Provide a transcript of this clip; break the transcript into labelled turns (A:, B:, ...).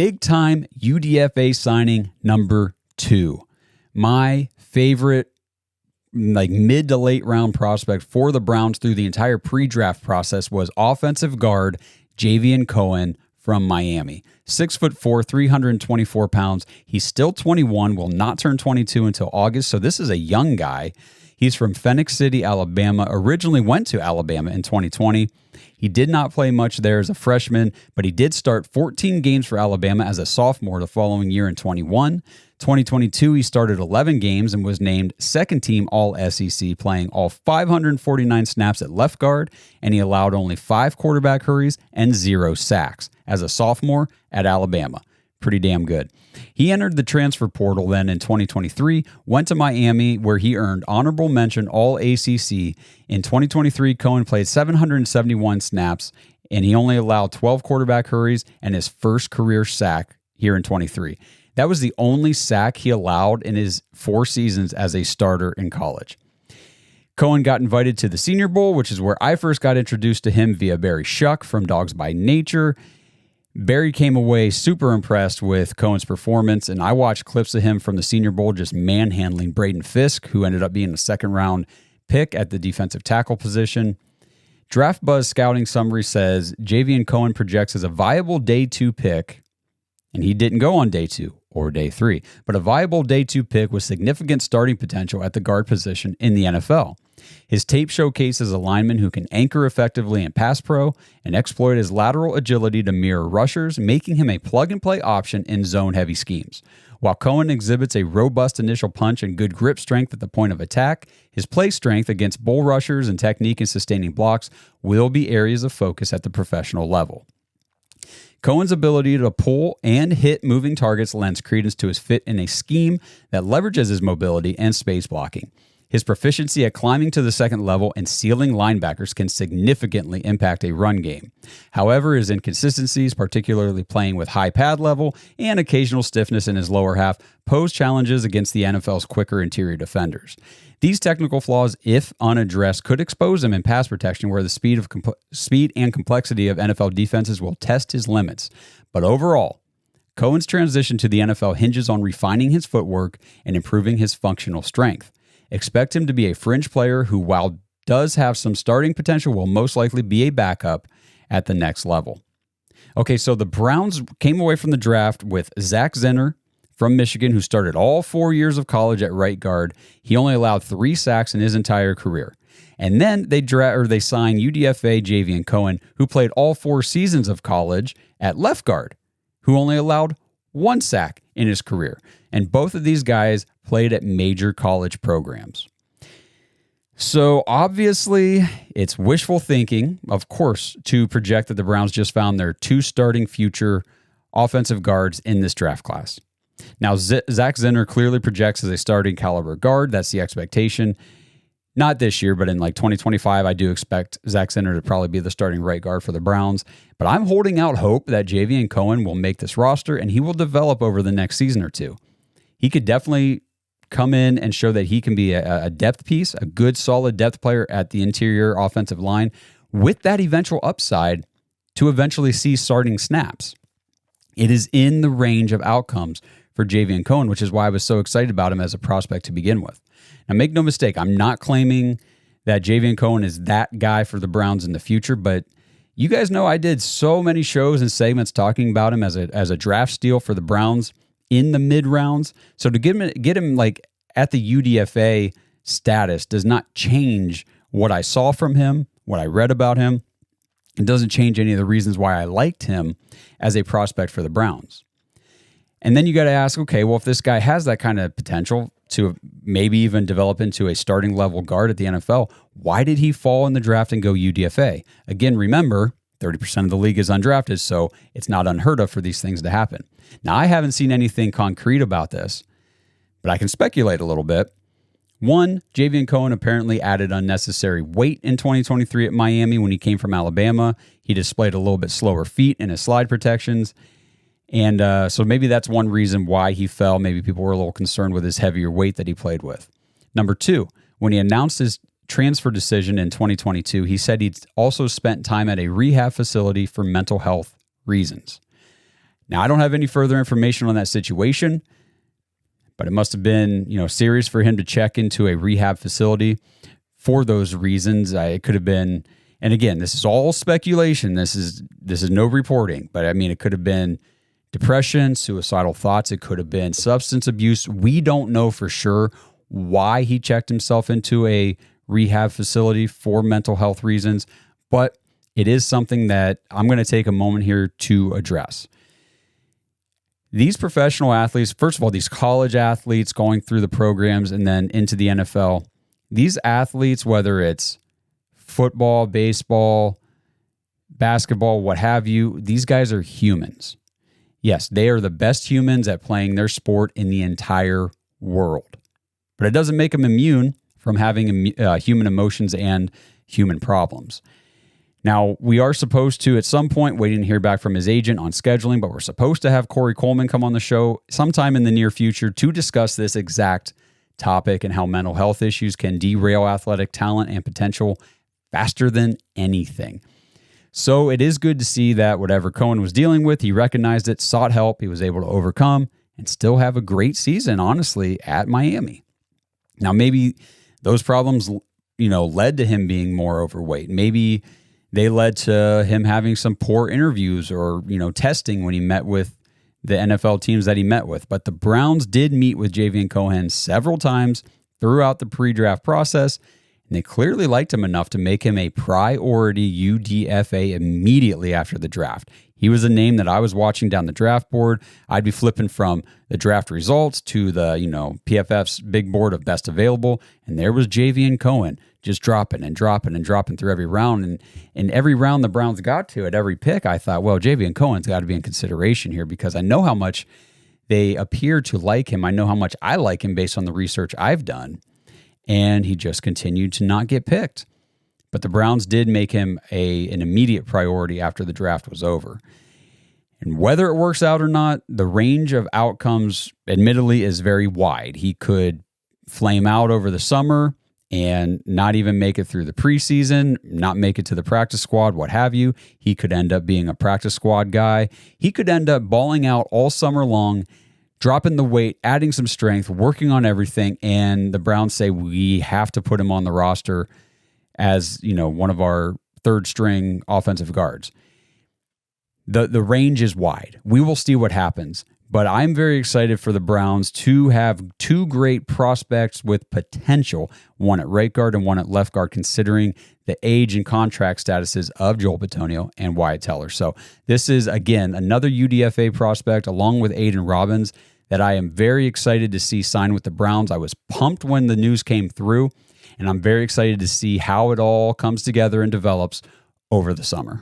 A: big time UDFA signing number 2. My favorite mid to late round prospect for the Browns through the entire pre-draft process was offensive guard Javion Cohen from Miami. 6'4", 324 pounds. He's still 21, will not turn 22 until August, so this is a young guy. He's from Phoenix City, Alabama, originally went to Alabama in 2020. He did not play much there as a freshman, but he did start 14 games for Alabama as a sophomore the following year in 2022, he started 11 games and was named second team All-SEC, playing all 549 snaps at left guard, and he allowed only 5 quarterback hurries and 0 sacks as a sophomore at Alabama. Pretty damn good. He entered the transfer portal then in 2023, went to Miami where he earned honorable mention All-ACC. In 2023, Cohen played 771 snaps, and he only allowed 12 quarterback hurries and his first career sack here in 23. That was the only sack he allowed in his 4 seasons as a starter in college. Cohen got invited to the Senior Bowl, which is where I first got introduced to him via Barry Shuck from Dawgs by Nature. Barry came away super impressed with Cohen's performance, and I watched clips of him from the Senior Bowl just manhandling Braden Fisk, who ended up being a second-round pick at the defensive tackle position. Draft Buzz scouting summary says Javion Cohen projects as a viable day 2 pick, and he didn't go on day 2 or day 3, but a viable day 2 pick with significant starting potential at the guard position in the NFL. His tape showcases a lineman who can anchor effectively in pass pro and exploit his lateral agility to mirror rushers, making him a plug-and-play option in zone-heavy schemes. While Cohen exhibits a robust initial punch and good grip strength at the point of attack, his play strength against bull rushers and technique in sustaining blocks will be areas of focus at the professional level. Cohen's ability to pull and hit moving targets lends credence to his fit in a scheme that leverages his mobility and space blocking. His proficiency at climbing to the second level and sealing linebackers can significantly impact a run game. However, his inconsistencies, particularly playing with high pad level and occasional stiffness in his lower half, pose challenges against the NFL's quicker interior defenders. These technical flaws, if unaddressed, could expose him in pass protection where the speed and complexity of NFL defenses will test his limits. But overall, Cohen's transition to the NFL hinges on refining his footwork and improving his functional strength. Expect him to be a fringe player who, while does have some starting potential, will most likely be a backup at the next level. Okay, so the Browns came away from the draft with Zach Zenner from Michigan, who started all 4 years of college at right guard. He only allowed 3 sacks in his entire career. And then they signed UDFA Javion Cohen, who played all 4 seasons of college at left guard, who only allowed 1 sack in his career. And both of these guys played at major college programs. So obviously, it's wishful thinking, of course, to project that the Browns just found their 2 starting future offensive guards in this draft class. Now, Zach Zenner clearly projects as a starting caliber guard. That's the expectation. Not this year, but in 2025, I do expect Zach Zenner to probably be the starting right guard for the Browns. But I'm holding out hope that Javion Cohen will make this roster and he will develop over the next season or 2. He could definitely come in and show that he can be a depth piece, a good, solid depth player at the interior offensive line with that eventual upside to eventually see starting snaps. It is in the range of outcomes for Javion Cohen, which is why I was so excited about him as a prospect to begin with. Now, make no mistake, I'm not claiming that Javion Cohen is that guy for the Browns in the future, but you guys know I did so many shows and segments talking about him as a draft steal for the Browns in the mid rounds. So to get him at the UDFA status does not change what I saw from him, what I read about him. It doesn't change any of the reasons why I liked him as a prospect for the Browns. And then you got to ask, okay, well, if this guy has that kind of potential to maybe even develop into a starting level guard at the NFL, why did he fall in the draft and go UDFA? Again, remember, 30% of the league is undrafted, so it's not unheard of for these things to happen. Now, I haven't seen anything concrete about this, but I can speculate a little bit. One, Javion Cohen apparently added unnecessary weight in 2023 at Miami when he came from Alabama. He displayed a little bit slower feet in his slide protections. And so maybe that's one reason why he fell. Maybe people were a little concerned with his heavier weight that he played with. Number 2, when he announced his transfer decision in 2022, he said he'd also spent time at a rehab facility for mental health reasons. Now, I don't have any further information on that situation, but it must have been, serious for him to check into a rehab facility for those reasons. It could have been, and again, this is all speculation. This is no reporting, but I mean, it could have been depression, suicidal thoughts. It could have been substance abuse. We don't know for sure why he checked himself into a rehab facility for mental health reasons, but it is something that I'm going to take a moment here to address. These professional athletes, first of all, these college athletes going through the programs and then into the NFL, these athletes, whether it's football, baseball, basketball, what have you, these guys are humans. Yes, they are the best humans at playing their sport in the entire world. But it doesn't make them immune from having human emotions and human problems. Now, we are supposed to, at some point, waiting to hear back from his agent on scheduling, but we're supposed to have Corey Coleman come on the show sometime in the near future to discuss this exact topic and how mental health issues can derail athletic talent and potential faster than anything. So it is good to see that whatever Cohen was dealing with, he recognized it, sought help, he was able to overcome, and still have a great season, honestly, at Miami. Now, maybe those problems, led to him being more overweight. Maybe they led to him having some poor interviews or, testing when he met with the NFL teams that he met with. But the Browns did meet with Javion Cohen several times throughout the pre-draft process, and they clearly liked him enough to make him a priority UDFA immediately after the draft. He was a name that I was watching down the draft board. I'd be flipping from the draft results to the, PFF's big board of best available, and there was Javion Cohen just dropping through every round. And every round the Browns got to, at every pick, I thought, well, Javion Cohen's got to be in consideration here because I know how much they appear to like him. I know how much I like him based on the research I've done. And he just continued to not get picked. But the Browns did make him an immediate priority after the draft was over. And whether it works out or not, the range of outcomes, admittedly, is very wide. He could flame out over the summer and not even make it through the preseason, not make it to the practice squad, what have you. He could end up being a practice squad guy. He could end up balling out all summer long, dropping the weight, adding some strength, working on everything, and the Browns say we have to put him on the roster as, one of our third string offensive guards. The range is wide. We will see what happens, but I'm very excited for the Browns to have two great prospects with potential, one at right guard and one at left guard, considering the age and contract statuses of Joel Bitonio and Wyatt Teller. So this is, again, another UDFA prospect along with Aiden Robbins that I am very excited to see sign with the Browns. I was pumped when the news came through, and I'm very excited to see how it all comes together and develops over the summer.